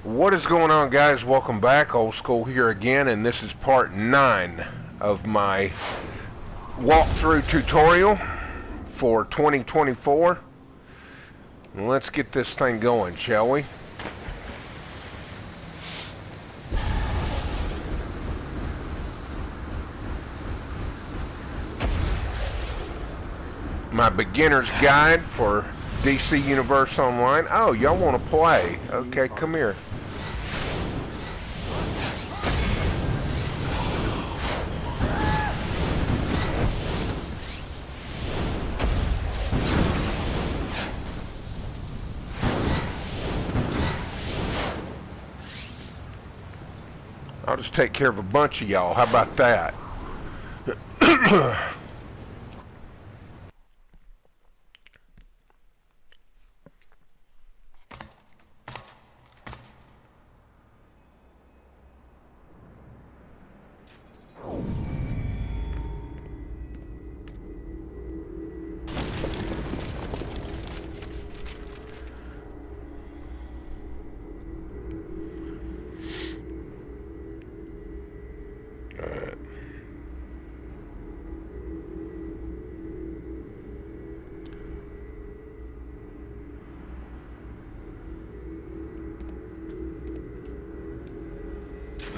What is going on, guys? Welcome back. Old School here again, and this is part 9 of my walkthrough tutorial for 2024. Let's get this thing going, shall we? My beginner's guide for DC Universe Online. Oh, y'all want to play? Okay, come here. I'll just take care of a bunch of y'all. How about that?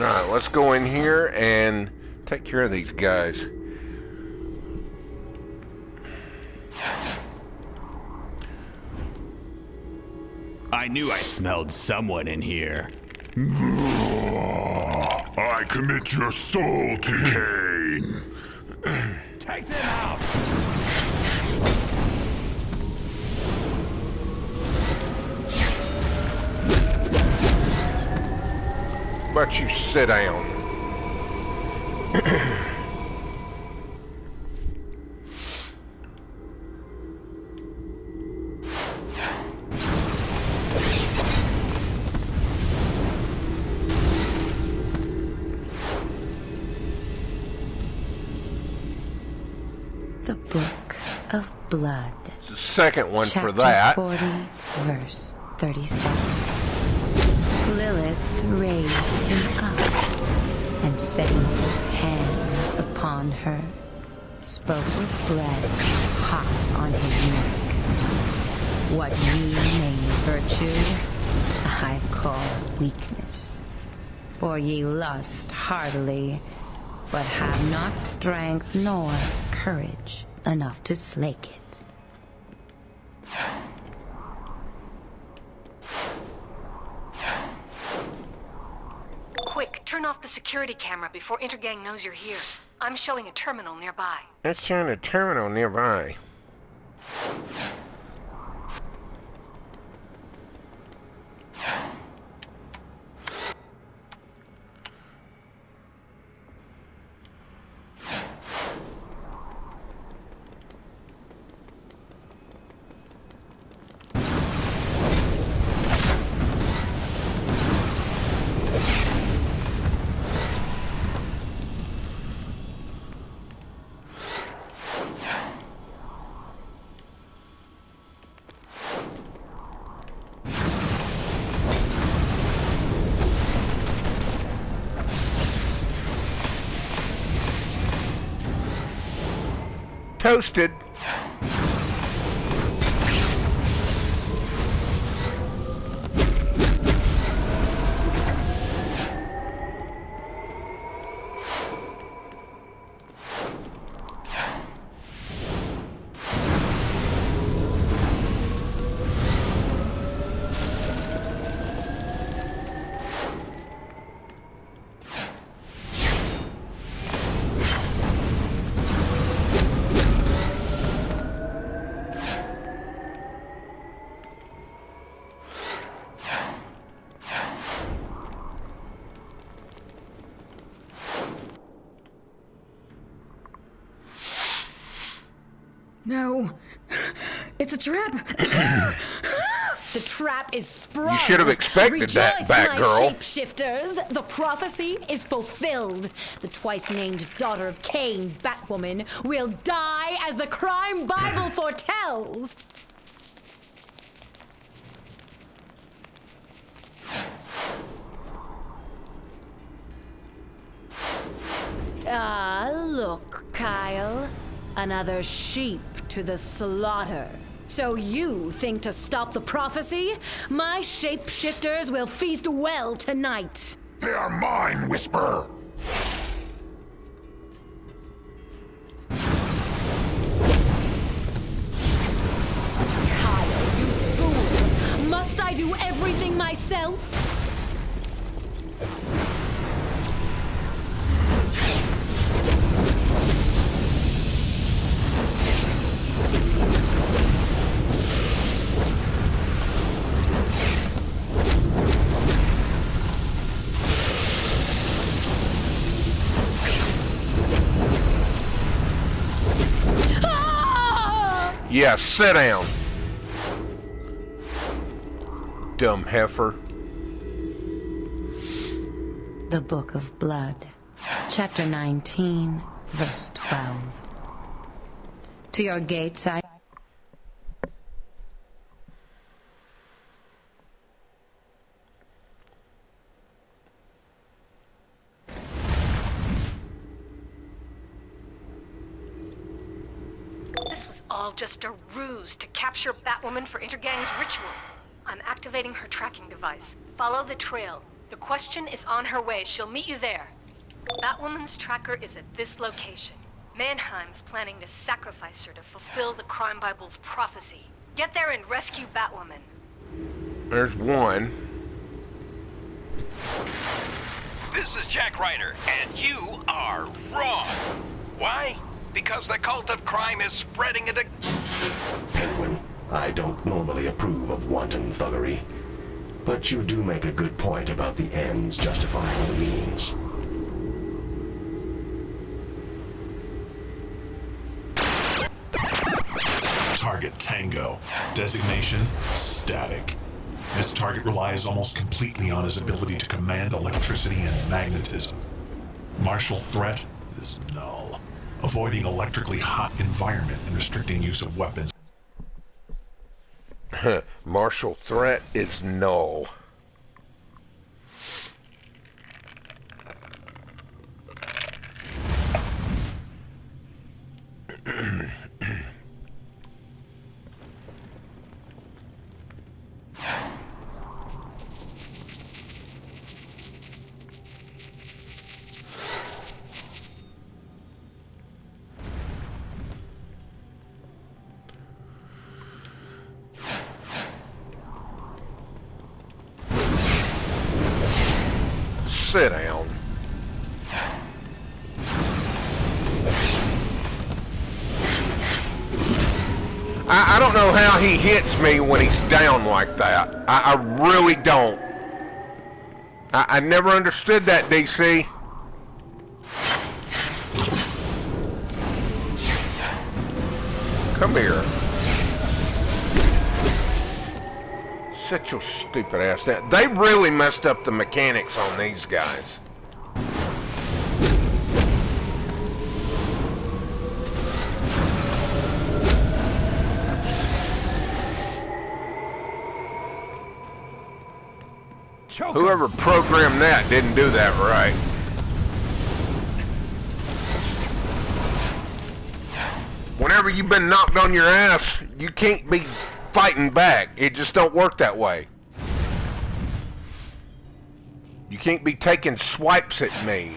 Alright, let's go in here and take care of these guys. I knew I smelled someone in here. I commit your soul to Cain. Take them out! How about you sit down? The Book of Blood. It's the second one Chapter for that. 40, verse 37. Lilith raised him up, and setting his hands upon her, spoke with breath hot on his neck. What ye name virtue, I call weakness. For ye lust heartily, but have not strength nor courage enough to slake it. Quick, turn off the security camera before Intergang knows you're here. I'm showing a terminal nearby. Let's find a terminal nearby. Toasted. No. It's a trap. The trap is sprung. You should have expected that, Rejoice, Batgirl. my shapeshifters. The prophecy is fulfilled. The twice-named daughter of Cain, Batwoman, will die as the crime Bible foretells. Ah, look, Kyle. Another sheep to the slaughter. So you think to stop the prophecy? My shapeshifters will feast well tonight. They are mine, Whisper! Kyle, you fool! Must I do everything myself? Yeah, sit down. Dumb heifer. The Book of Blood, Chapter 19, Verse 12. To your gates I... This was all just a ruse to capture Batwoman for Intergang's ritual. I'm activating her tracking device. Follow the trail. The question is on her way. She'll meet you there. Batwoman's tracker is at this location. Mannheim's planning to sacrifice her to fulfill the Crime Bible's prophecy. Get there and rescue Batwoman. There's one. This is Jack Ryder, and you are wrong. Why? Because the cult of crime is spreading into... Penguin, I don't normally approve of wanton thuggery, but you do make a good point about the ends justifying the means. Target Tango. Designation static. This target relies almost completely on his ability to command electricity and magnetism. Martial threat is null. Avoiding electrically hot environment and restricting use of weapons. Martial threat is null. Sit down. I don't know how he hits me when he's down like that. I really don't. I never understood that, DC. Come here. Sit your stupid ass down. They really messed up the mechanics on these guys. Whoever programmed that didn't do that right. Whenever you've been knocked on your ass, you can't be fighting back. It just don't work that way. You can't be taking swipes at me.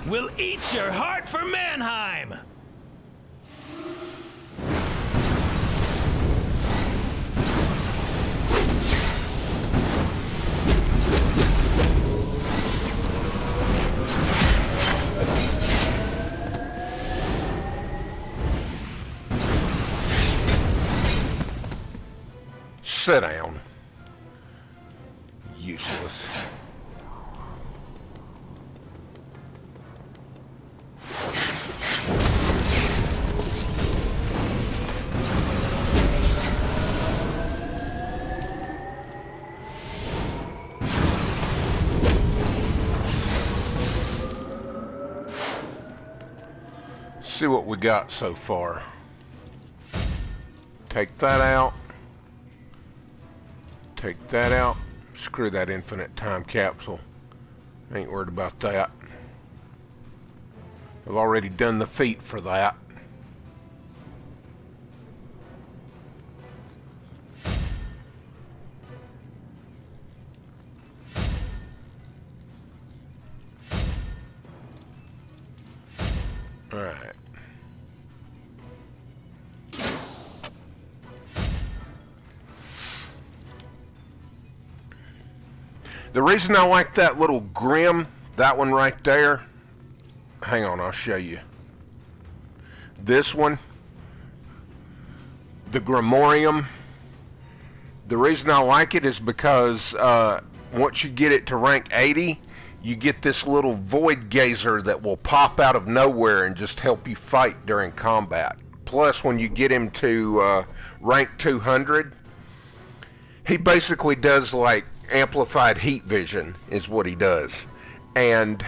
We'll eat your heart for Mannheim! Sit down. Useless. see what we got so far. Take that out. Take that out. Screw that infinite time capsule. Ain't worried about that. I've already done the feat for that. Alright. The reason I like that little Grim, that one right there, hang on, I'll show you. This one, the Grimorium, the reason I like it is because once you get it to rank 80, you get this little void gazer that will pop out of nowhere and just help you fight during combat. Plus, when you get him to rank 200, he basically does like amplified heat vision is what he does. And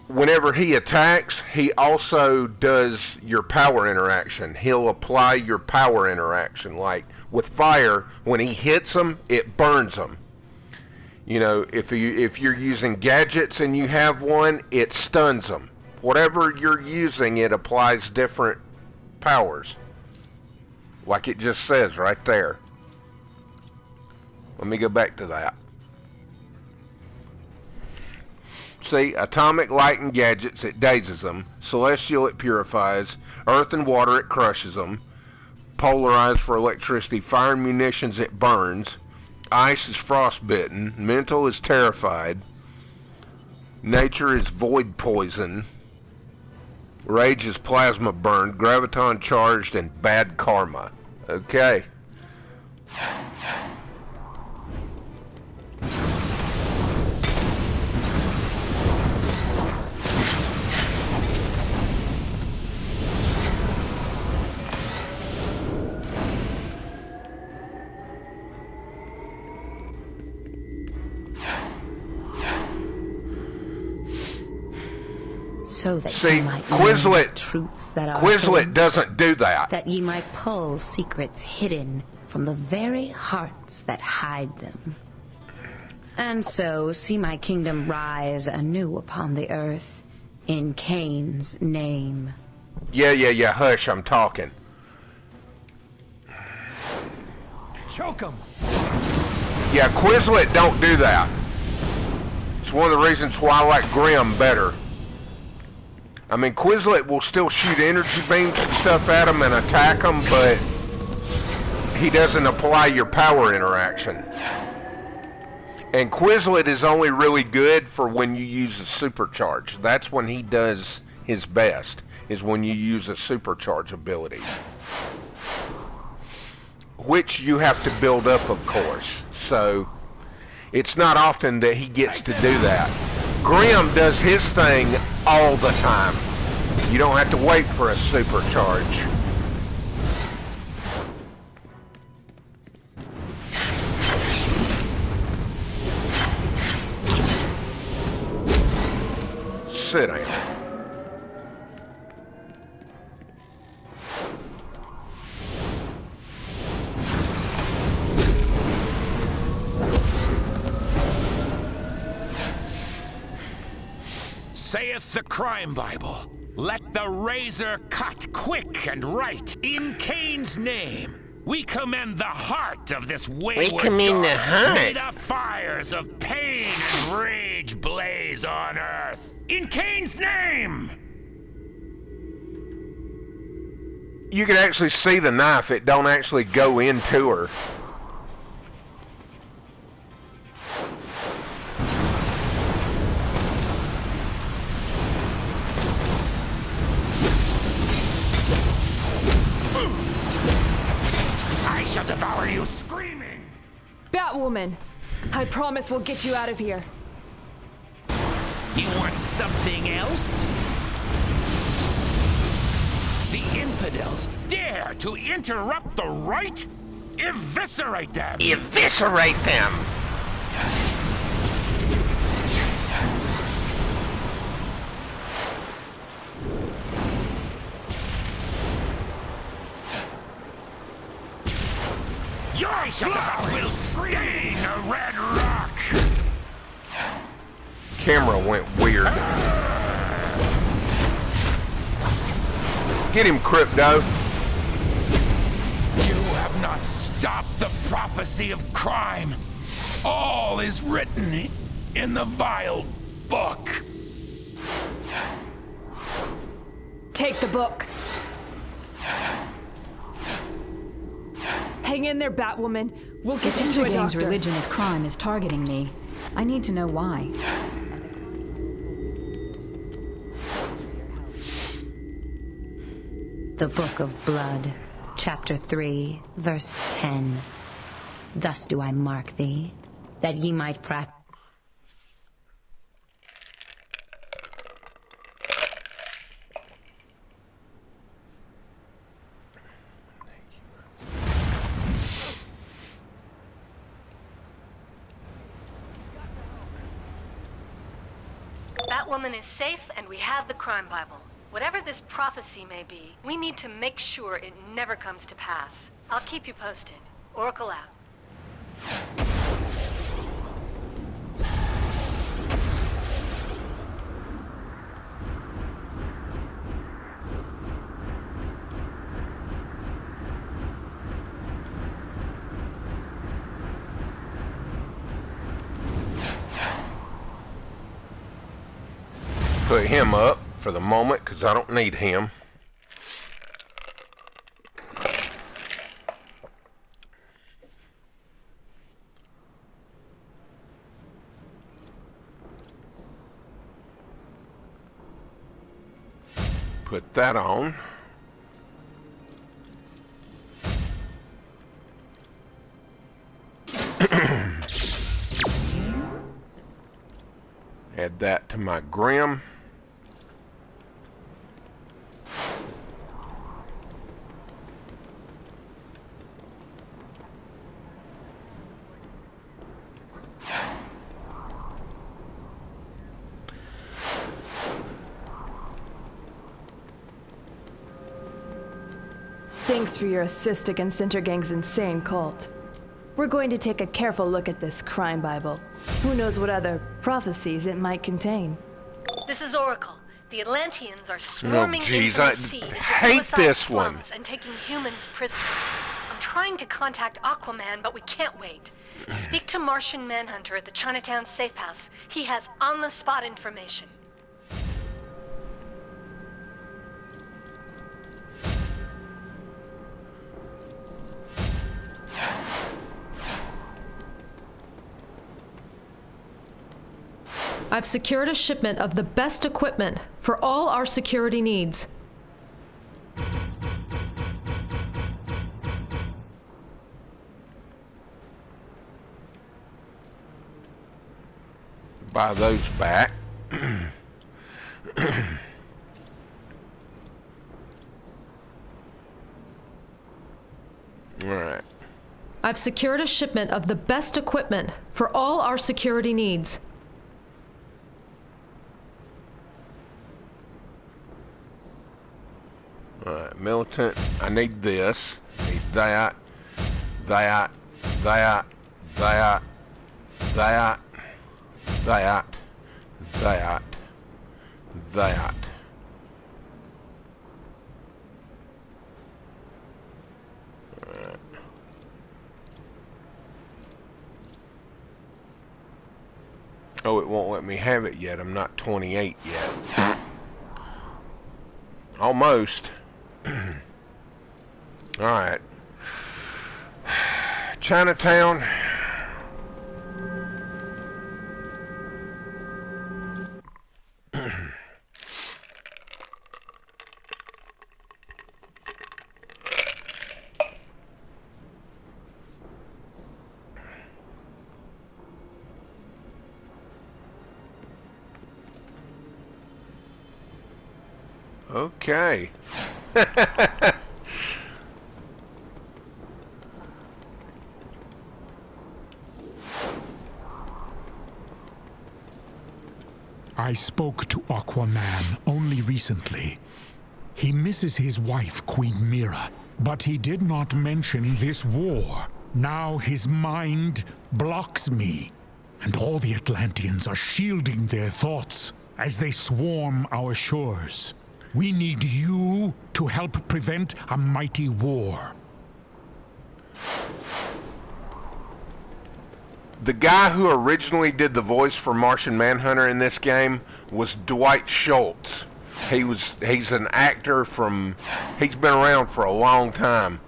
whenever he attacks, he also does your power interaction. He'll apply your power interaction. Like with fire, when he hits them, it burns them. You know, if you're using gadgets and you have one, it stuns them. Whatever you're using, it applies different powers. Like it just says right there. Let me go back to that. See, atomic, light, and gadgets, it dazes them. Celestial, it purifies. Earth and water, it crushes them. Polarized for electricity. Fire and munitions, it burns. Ice is frostbitten. Mental is terrified. Nature is void poison. Rage is plasma burned. Graviton charged, and bad karma. Okay. So that See, ye might Quizlet, learn truths that are Quizlet hidden, doesn't do that. that ye might pull secrets hidden from the very hearts that hide them. And so see my kingdom rise anew upon the earth in Cain's name. Yeah, hush, I'm talking. Choke him! Yeah, Quizlet don't do that. It's one of the reasons why I like Grim better. I mean, Quizlet will still shoot energy beams and stuff at him and attack him, but he doesn't apply your power interaction. And Quizlet is only really good for when you use a supercharge. That's when he does his best, is when you use a supercharge ability. Which you have to build up, of course. So, it's not often that he gets to do that. Grim does his thing all the time. You don't have to wait for a supercharge. Sit down. Saith the Crime Bible, let the razor cut quick and right in Cain's name. We commend the heart of this wayward We commend the daughter. heart. May the fires of pain and rage blaze on earth. In Cain's name! You can actually see the knife. It don't actually go into her. I shall devour you screaming! Batwoman, I promise we'll get you out of here. You want something else? The infidels dare to interrupt the right? Eviscerate them! Eviscerate them! blood will stain a red rock! Camera went weird. Get him, Crypto. You have not stopped the prophecy of crime. All is written in the vile book. Take the book. Hang in there, Batwoman. We'll get you to a Intergang's doctor. religion of crime is targeting me. I need to know why. The Book of Blood, Chapter 3, Verse 10. Thus do I mark thee, that ye might practice. Batwoman is safe, and we have the Crime Bible. Whatever this prophecy may be, we need to make sure it never comes to pass. I'll keep you posted. Oracle out. Put him up for the moment because I don't need him. Put that on. Add that to my Grim. Thanks for your assist against Intergang's insane cult. We're going to take a careful look at this crime Bible. Who knows what other prophecies it might contain. This is Oracle. The Atlanteans are swarming geez, Infinite I Sea into hate suicide this one. slums and taking humans prisoner. I'm trying to contact Aquaman, but we can't wait. Speak to Martian Manhunter at the Chinatown Safe House. He has on-the-spot information. I've secured a shipment of the best equipment for all our security needs. Buy those back. Alright. I've secured a shipment of the best equipment for all our security needs. Alright, militant. I need this. Need that. That. That. That. That. That. That. That. Alright. Oh, it won't let me have it yet. I'm not 28 yet. Almost. Alright. Chinatown. Okay. I spoke to Aquaman only recently. He misses his wife, Queen Mira, but he did not mention this war. Now his mind blocks me, and all the Atlanteans are shielding their thoughts as they swarm our shores. We need you to help prevent a mighty war. The guy who originally did the voice for Martian Manhunter in this game was Dwight Schultz. He's an actor he's been around for a long time.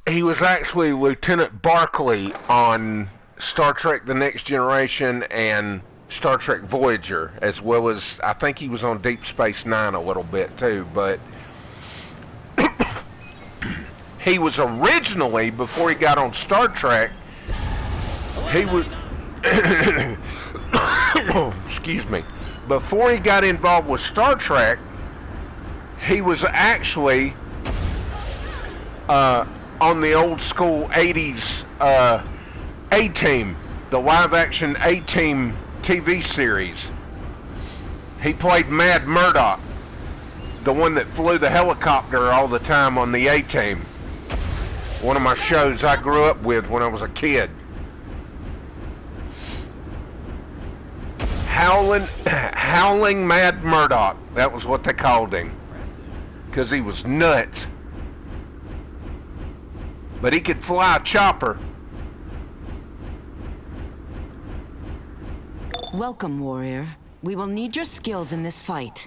He was actually Lieutenant Barclay on Star Trek The Next Generation and Star Trek Voyager, as well as I think he was on Deep Space Nine a little bit too, but he was originally, before he got on Star Trek, he was excuse me, before he got involved with Star Trek, he was actually on the old school 80s A-Team, the live action A-Team TV series. He played Mad Murdock, the one that flew the helicopter all the time on the A-Team. One of my shows I grew up with when I was a kid. Howling Mad Murdock, that was what they called him, because he was nuts. But he could fly a chopper. Welcome, warrior. We will need your skills in this fight.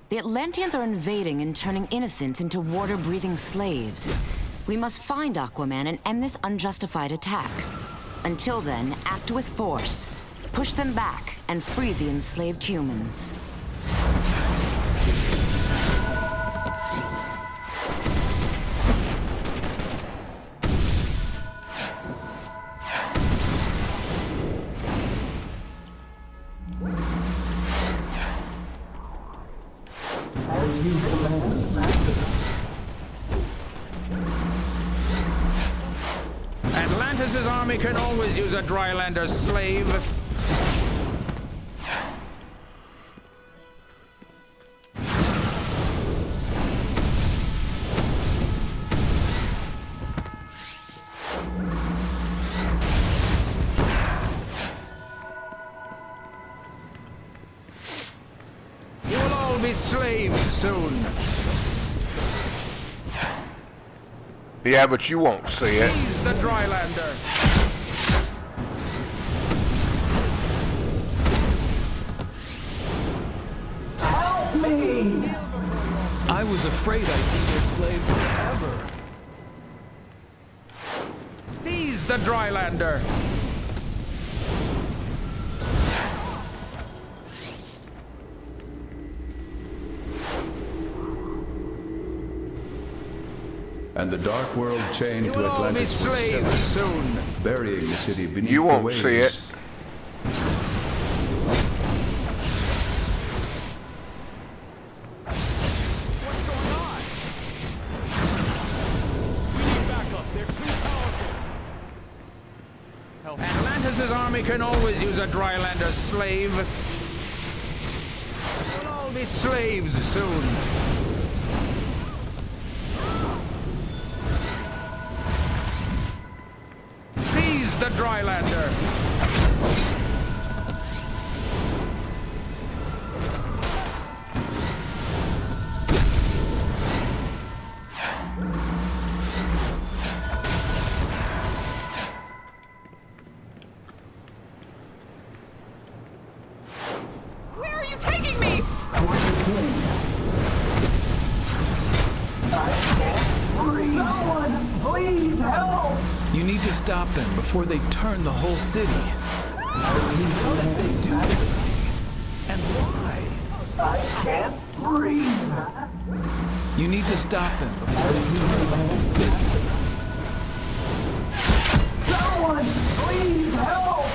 The Atlanteans are invading and turning innocents into water-breathing slaves. We must find Aquaman and end this unjustified attack. Until then, act with force. Push them back and free the enslaved humans. Atlantis' army can always use a Drylander slave. You will all be slaves soon. Yeah, but you won't see it. He's the Drylander. Help me! I was afraid I'd be their slave forever. Seize the Drylander. And the Dark World chained You to will all be Atlantis was slaves severed, soon. burying the city beneath You the won't waves. see it. Atlantis' army can always use a Drylander slave. We'll all be slaves soon. Seize the Drylander. Where are you taking me? Someone, please help! You need to stop them before they turn the whole city. How did they do that? And why? I can't breathe. You need to stop them before they turn the whole city. Someone, please help!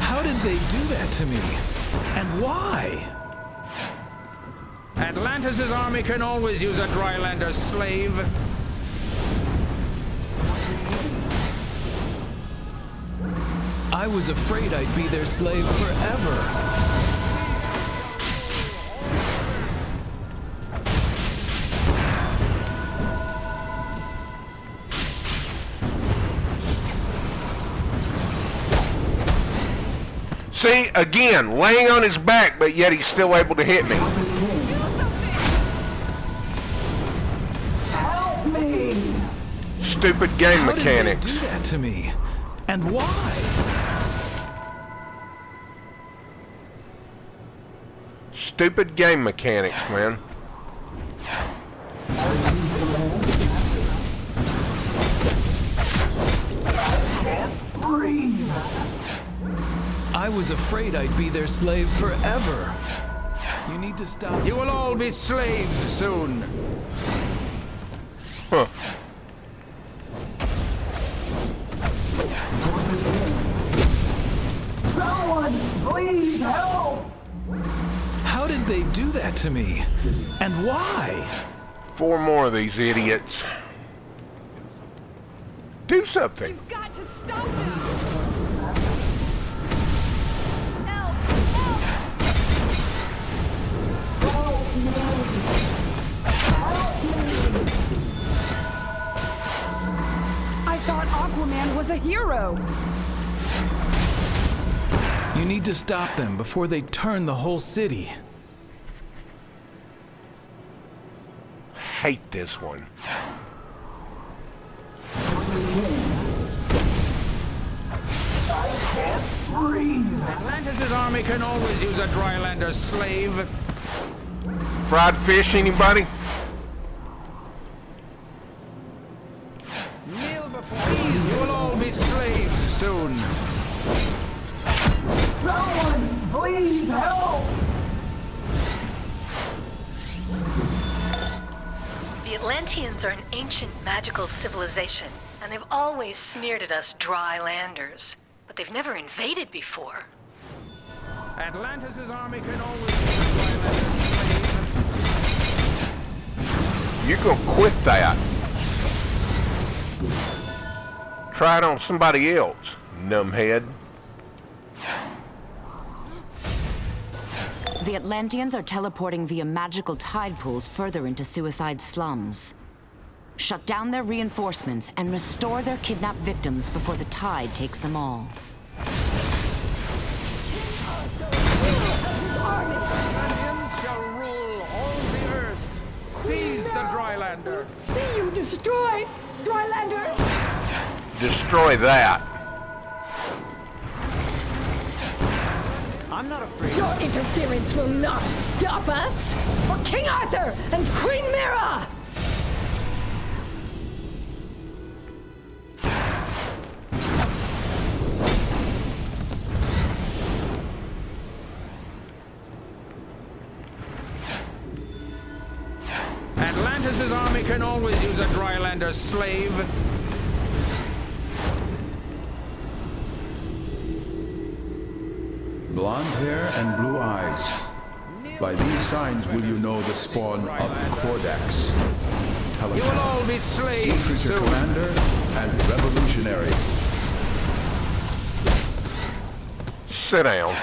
How did they do that to me? And why? Atlantis' army can always use a Drylander slave. I was afraid I'd be their slave forever. See, again, laying on his back, but yet he's still able to hit me. Help me! Stupid game mechanics. How did they do that to me? And why? Stupid game mechanics, man. Breathe! I was afraid I'd be their slave forever. You need to stop. You will all be slaves soon. Huh. Someone, please help! How did they do that to me? And why? 4 more of these idiots. Do something. You've got to stop them! I thought Aquaman was a hero. You need to stop them before they turn the whole city. Hate this one. I can't breathe! Atlantis' army can always use a Drylander slave. Fried fish, anybody? Kneel before me. You will all be slaves soon. Someone, please help! The Atlanteans are an ancient magical civilization, and they've always sneered at us Drylanders. But they've never invaded before. Atlantis' army can always use a Drylander slave. You gonna quit that. Try it on somebody else, numbhead. The Atlanteans are teleporting via magical tide pools further into Suicide Slums. Shut down their reinforcements and restore their kidnapped victims before the tide takes them all. Atlanteans shall rule all the earth. Seize the Drylander. See you destroy Drylander. Destroy that. I'm not afraid. Your interference will not stop us. For King Arthur and Queen Mira. Atlantis' army can always use a Drylander slave. Blonde hair and blue eyes. By these signs will you know the spawn of Cordax. You will all be slaves Sea creature soon. commander and revolutionary. Sit down.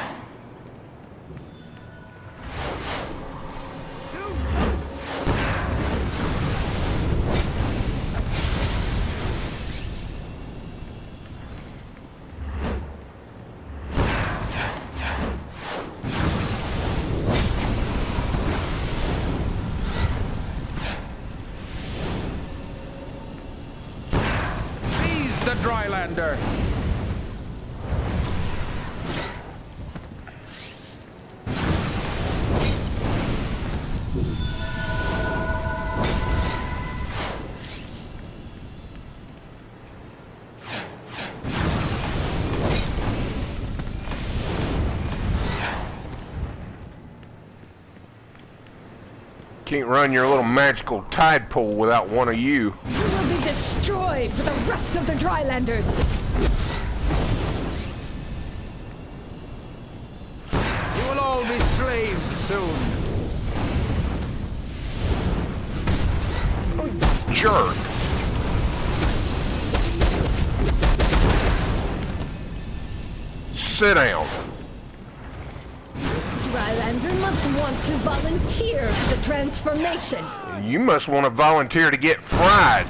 Seize the Drylander. Can't run your little magical tide pool without one of you. You will be destroyed for the rest of the Drylanders. You will all be slaves soon. Jerk. Sit down. Drylander must want to volunteer for the transformation. You must want to volunteer to get fried.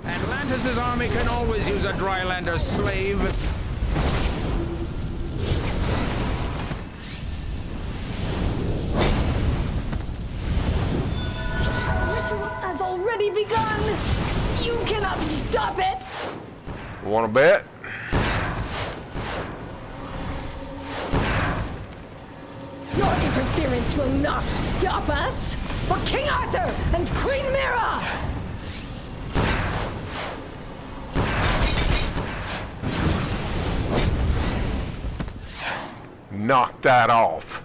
Atlantis' army can always use a Drylander slave. cannot stop it! Want to bet? Your interference will not stop us! For King Arthur and Queen Mira! Knock that off.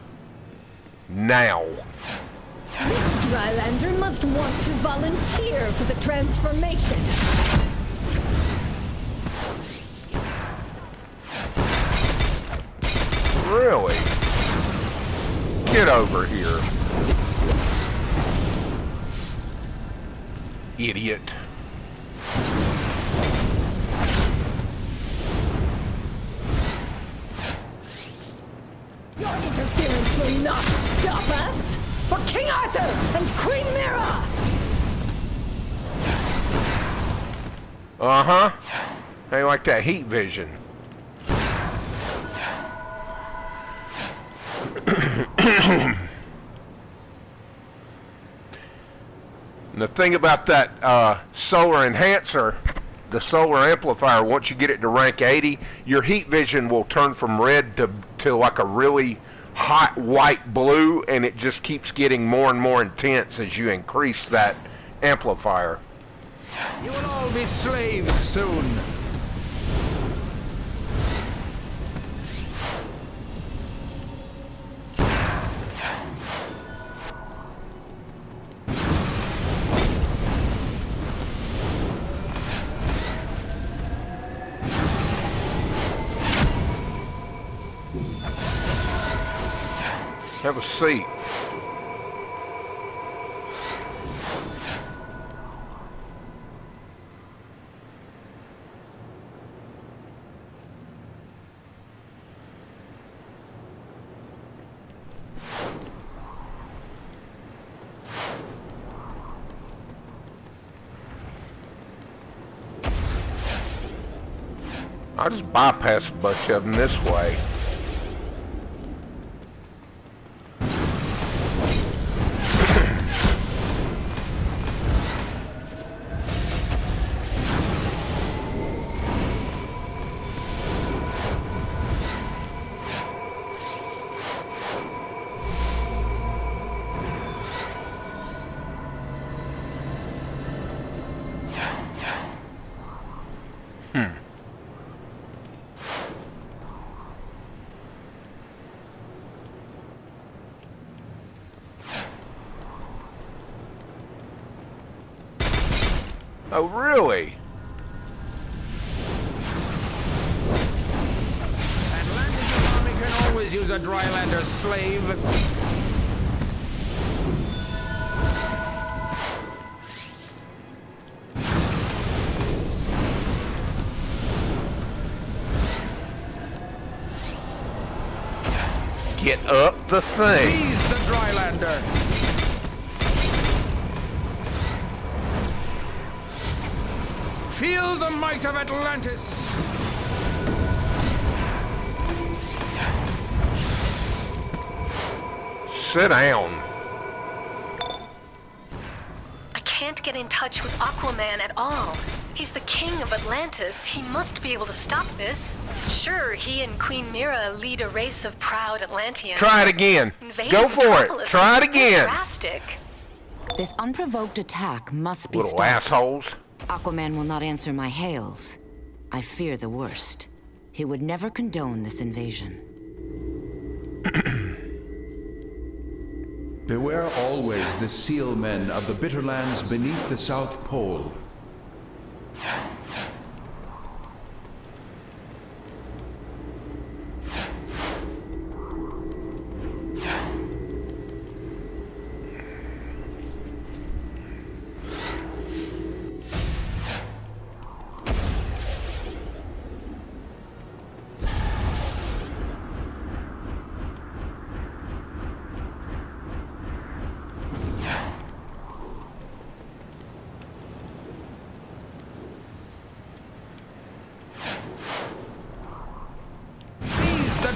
Now. This Drylander must want to volunteer for the transformation. Really? Get over here. Idiot. Your interference will not stop us! For King Arthur and Queen Mira! Uh-huh. They like that heat vision. And the thing about that solar enhancer, the solar amplifier, once you get it to rank 80, your heat vision will turn from red to like a really hot white blue, and it just keeps getting more and more intense as you increase that amplifier. You will all be slaves soon. Have a seat. I'll just bypass a bunch of them this way. Oh, really? Atlantis army can always use a Drylander slave. Get up the thing. Seize the Drylander. Feel the might of Atlantis! Sit down. I can't get in touch with Aquaman at all. He's the king of Atlantis. He must be able to stop this. Sure, he and Queen Mira lead a race of proud Atlanteans. Try it again. Invading Go for it. Metropolis Try it is again. Drastic. This unprovoked attack must be Little stopped. assholes. Aquaman will not answer my hails. I fear the worst. He would never condone this invasion. Beware always the seal men of the bitter lands beneath the South Pole.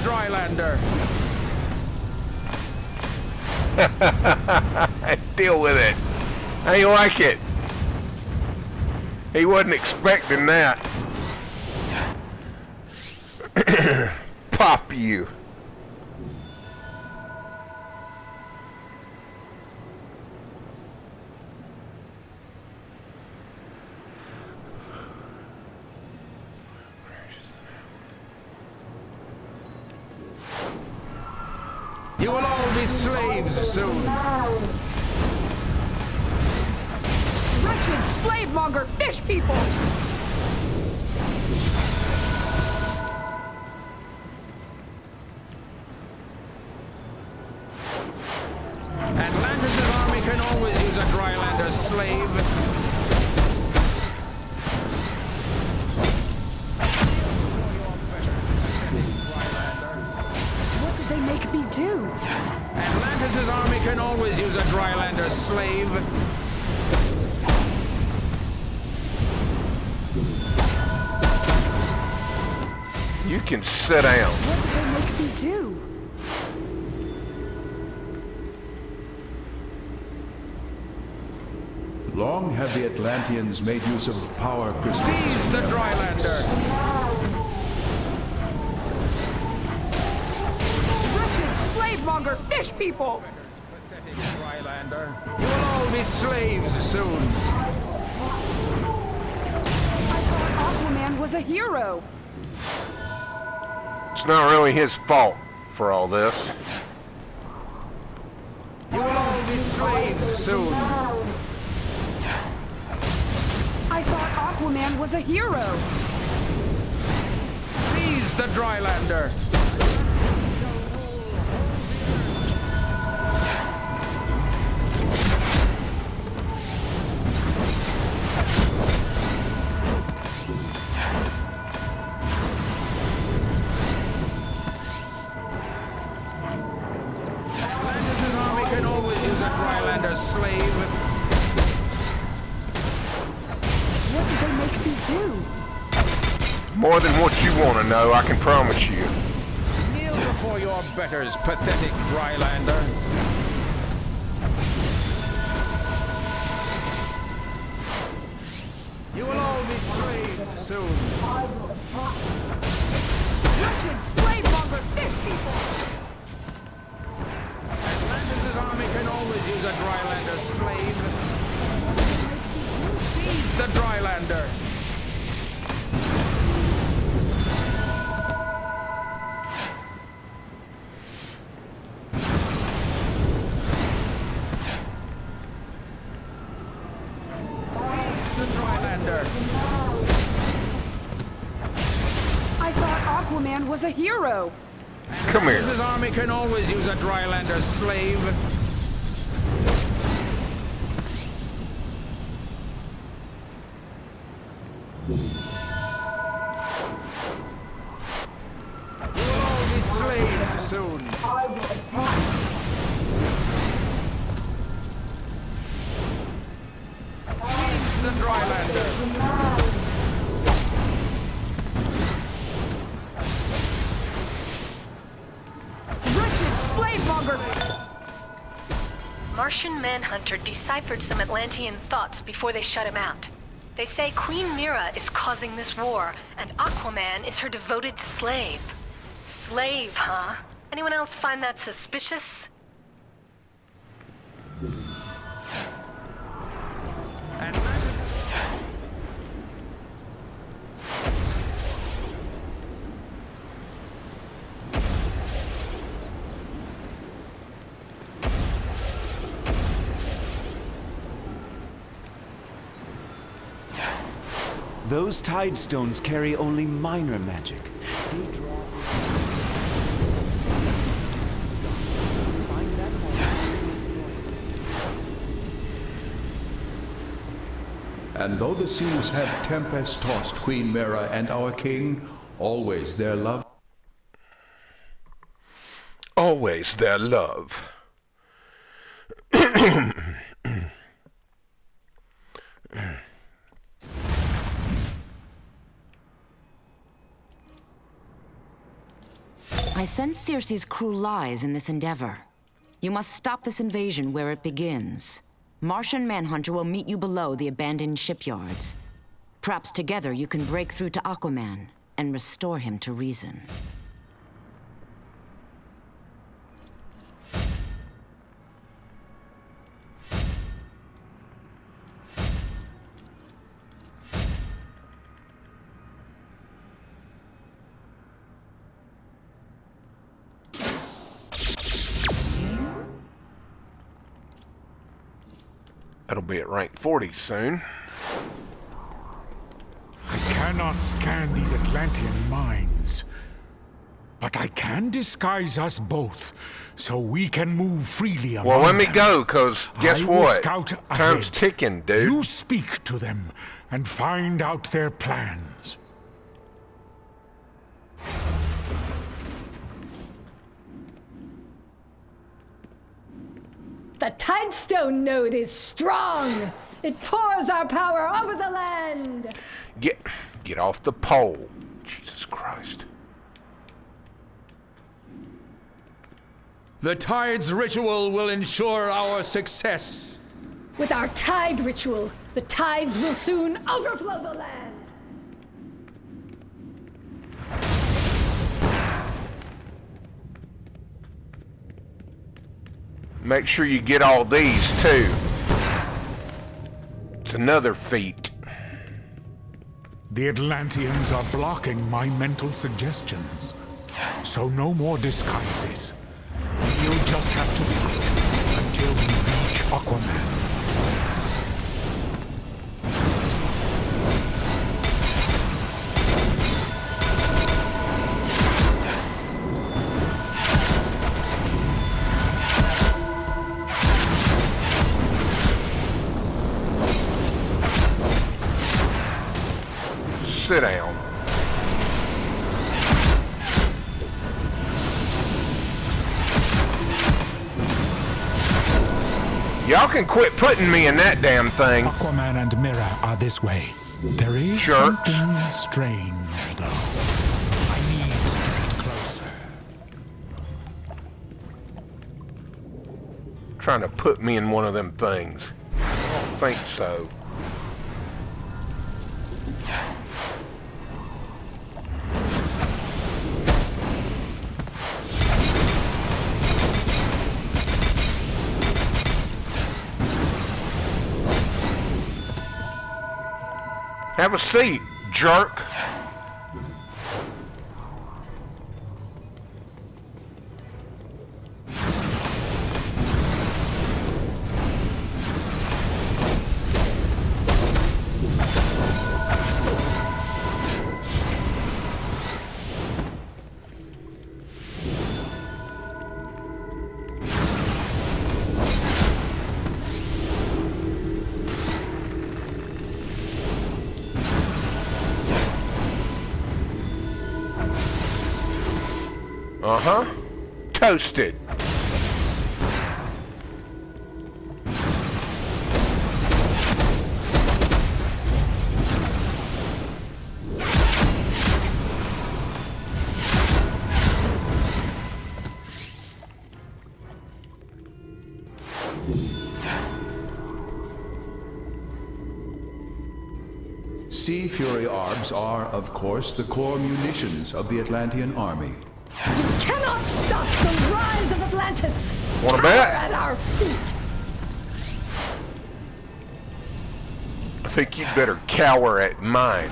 Drylander. Deal with it. How you like it? He wasn't expecting that. Pop you. You will all be slaves soon. Wretched slave-monger fish people! Atlantis' army can always use a Drylander slave. What did they make me do? Atlantis' army can always use a Drylander slave. You can sit down. What did they make me do? Long have the Atlanteans made use of power crystals. Seize the Drylander! Wretched slave-monger fish people! Pathetic Drylander. You will all be slaves soon. I thought Aquaman was a hero. It's not really his fault for all this. You will all be slaves soon. I thought Aquaman was a hero. Seize the Drylander. Atlantis' army can always use a Drylander slave. What did they make me do? More than what you want to know, I can promise you. Kneel before your betters, pathetic Drylander. You will all be slaves soon. Wretched slave-monger fish people! Atlantis' army can always use a Drylander slave. Seize the Drylander. Seize the Drylander. I thought Aquaman was a hero. Come here. Atlantis' army can always use a Drylander slave. You will all be slaves soon. Seize the Drylander. Wretched slave-monger... Martian Manhunter deciphered some Atlantean thoughts before they shut him out. They say Queen Mira is causing this war, and Aquaman is her devoted slave. Slave, huh? Anyone else find that suspicious? Those tide stones carry only minor magic. And though the seas have tempest-tossed Queen Mira and our king, always their love. Always their love. I sense Circe's cruel lies in this endeavor. You must stop this invasion where it begins. Martian Manhunter will meet you below the abandoned shipyards. Perhaps together you can break through to Aquaman and restore him to reason. That'll be at rank 40 soon. I cannot scan these Atlantean minds, but I can disguise us both, so we can move freely among them. Well, let me go, cause guess I will what? scout Time's ahead. ticking, dude. You speak to them and find out their plans. The Tidestone node is strong. It pours our power over the land. Get off the pole. Jesus Christ. The Tides ritual will ensure our success. With our tide ritual, the tides will soon overflow the land. Make sure you get all these, too. It's another feat. The Atlanteans are blocking my mental suggestions, so no more disguises. You'll just have to fight until we reach Aquaman. Sit down. Y'all can quit putting me in that damn thing. Aquaman and Mira are this way. There is something strange, though. I need to get closer. Trying to put me in one of them things. I don't think so. Have a seat, jerk. Uh-huh. Toasted. Sea Fury Arbs are, of course, the core munitions of the Atlantean army. You cannot stop the rise of Atlantis! Wanna Power bet? at our feet! I think you'd better cower at mine.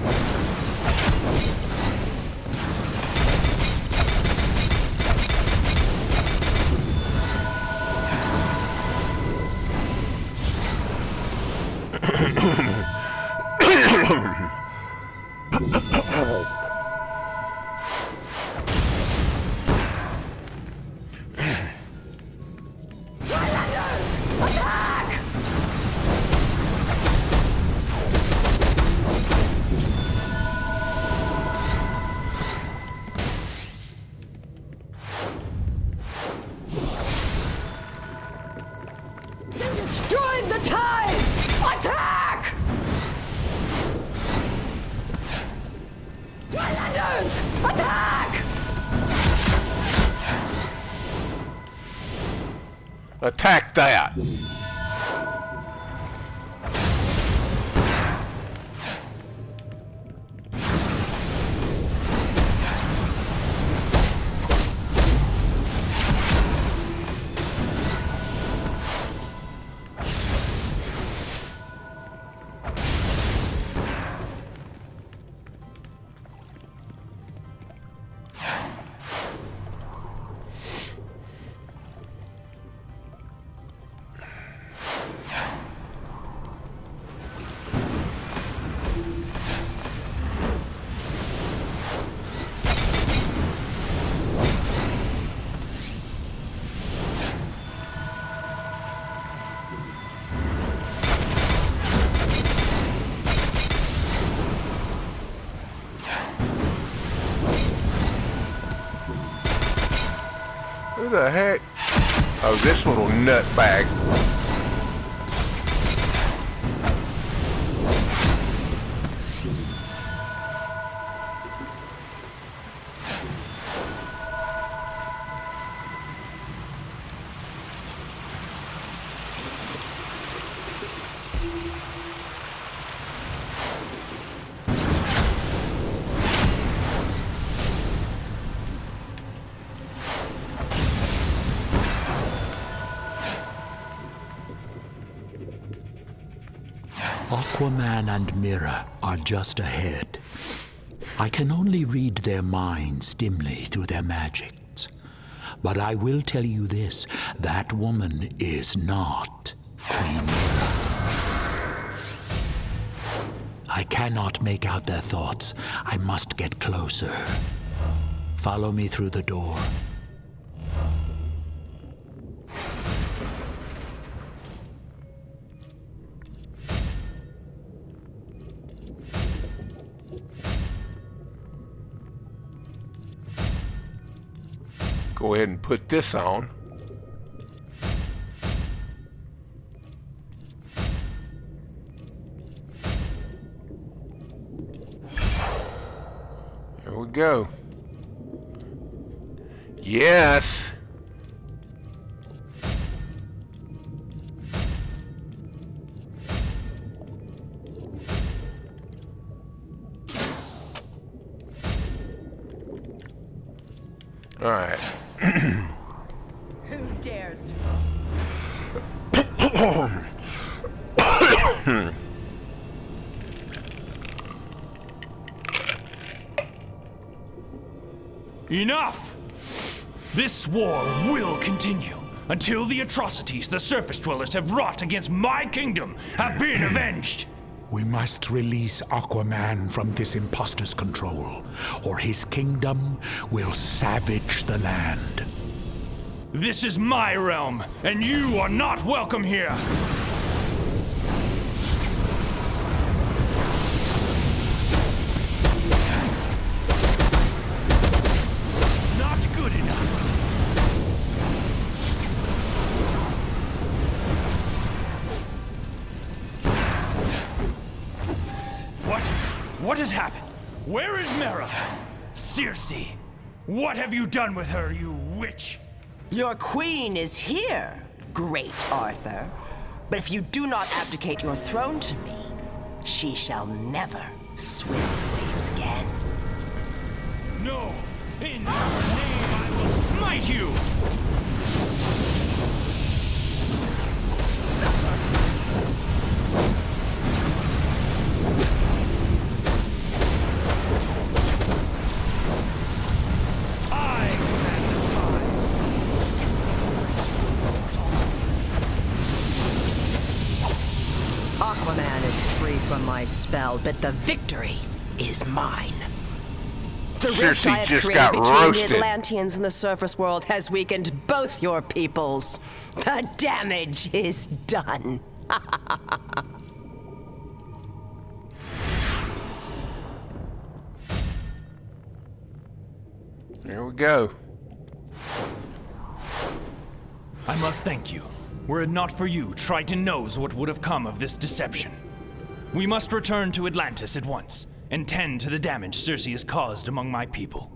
They destroyed the tides! Attack! Highlanders! Attack! Attack that. the heck? Oh, this little nutbag. Aquaman and Mira are just ahead. I can only read their minds dimly through their magics. But I will tell you this, that woman is not Queen Mira. I cannot make out their thoughts. I must get closer. Follow me through the door. Go ahead and put this on. Here we go. Yes. All right. Who dares to... Enough! This war will continue until the atrocities the surface dwellers have wrought against my kingdom have been avenged. We must release Aquaman from this imposter's control, or his kingdom will savage the land. This is my realm, and you are not welcome here. Not good enough. What has happened? Where is Mera? Circe, what have you done with her, you witch? Your queen is here, great Arthur. But if you do not abdicate your throne to me, she shall never swim the waves again. No! In her name I will smite you! Aquaman is free from my spell, but the victory is mine. The rift I have created between the Atlanteans and the surface world has weakened both your peoples. The damage is done. Here we go. I must thank you. Were it not for you, Triton knows what would have come of this deception. We must return to Atlantis at once, and tend to the damage Circe has caused among my people.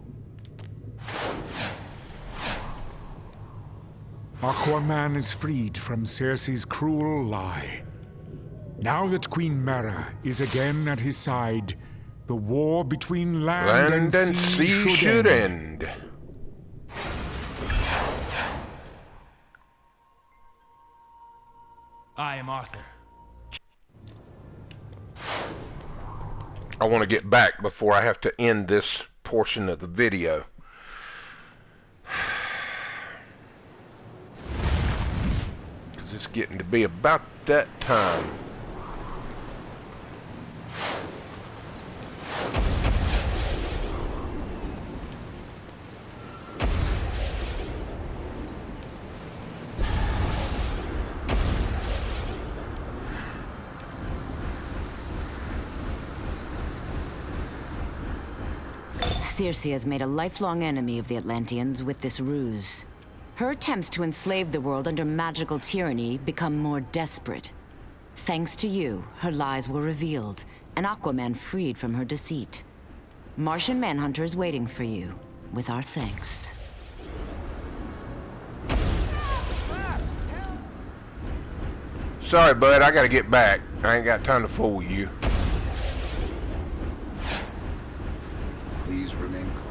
Aquaman is freed from Circe's cruel lie. Now that Queen Mera is again at his side, the war between land and sea should end. I am Arthur. I want to get back before I have to end this portion of the video. Because it's getting to be about that time. Circe has made a lifelong enemy of the Atlanteans with this ruse. Her attempts to enslave the world under magical tyranny become more desperate. Thanks to you, her lies were revealed, and Aquaman freed from her deceit. Martian Manhunter is waiting for you, with our thanks. Sorry, bud, I gotta get back. I ain't got time to fool with you. Please remain calm.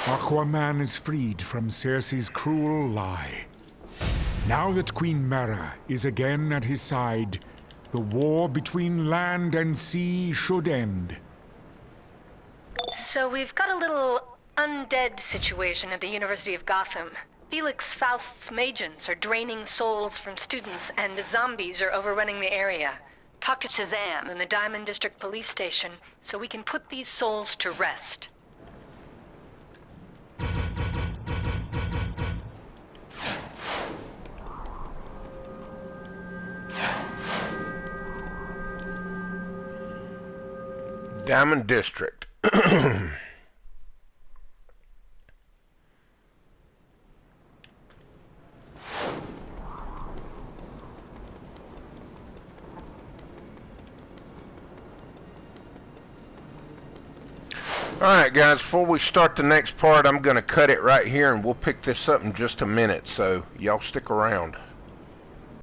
Aquaman is freed from Circe's cruel lie. Now that Queen Mera is again at his side, the war between land and sea should end. So we've got a little undead situation at the University of Gotham. Felix Faust's Magians are draining souls from students, and zombies are overrunning the area. Talk to Shazam in the Diamond District Police Station so we can put these souls to rest. Diamond District. Alright guys, before we start the next part, I'm going to cut it right here and we'll pick this up in just a minute, so y'all stick around.